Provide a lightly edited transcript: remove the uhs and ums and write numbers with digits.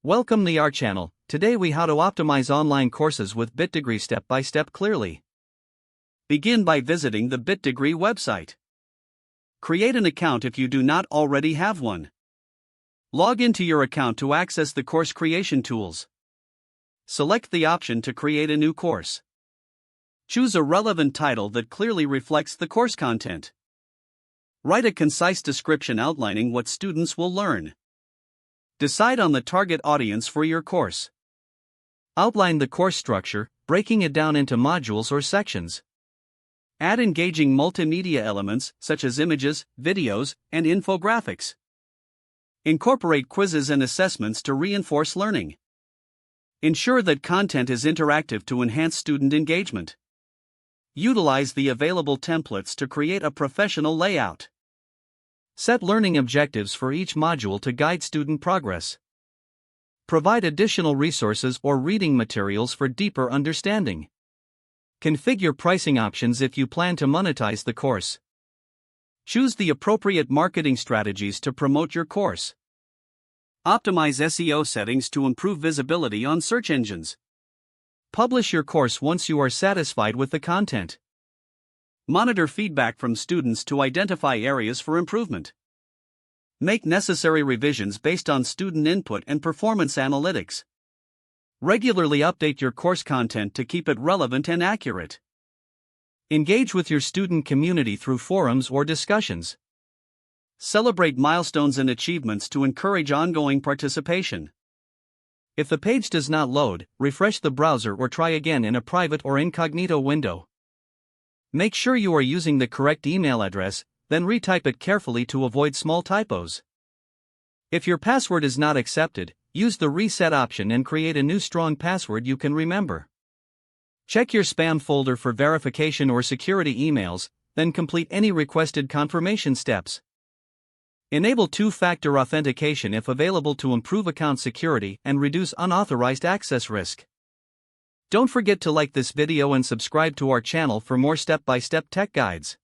Welcome to our channel. Today we how to optimize online courses with BitDegree step by step clearly. Begin by visiting the BitDegree website. Create an account if you do not already have one. Log into your account to access the course creation tools. Select the option to create a new course. Choose a relevant title that clearly reflects the course content. Write a concise description outlining what students will learn. Decide on the target audience for your course. Outline the course structure, breaking it down into modules or sections. Add engaging multimedia elements such as images, videos, and infographics. Incorporate quizzes and assessments to reinforce learning. Ensure that content is interactive to enhance student engagement. Utilize the available templates to create a professional layout. Set learning objectives for each module to guide student progress. Provide additional resources or reading materials for deeper understanding. Configure pricing options if you plan to monetize the course. Choose the appropriate marketing strategies to promote your course. Optimize SEO settings to improve visibility on search engines. Publish your course once you are satisfied with the content. Monitor feedback from students to identify areas for improvement. Make necessary revisions based on student input and performance analytics. Regularly update your course content to keep it relevant and accurate. Engage with your student community through forums or discussions. Celebrate milestones and achievements to encourage ongoing participation. If the page does not load, refresh the browser or try again in a private or incognito window. Make sure you are using the correct email address, then retype it carefully to avoid small typos. If your password is not accepted, use the reset option and create a new strong password you can remember. Check your spam folder for verification or security emails, then complete any requested confirmation steps. Enable two-factor authentication if available to improve account security and reduce unauthorized access risk. Don't forget to like this video and subscribe to our channel for more step-by-step tech guides.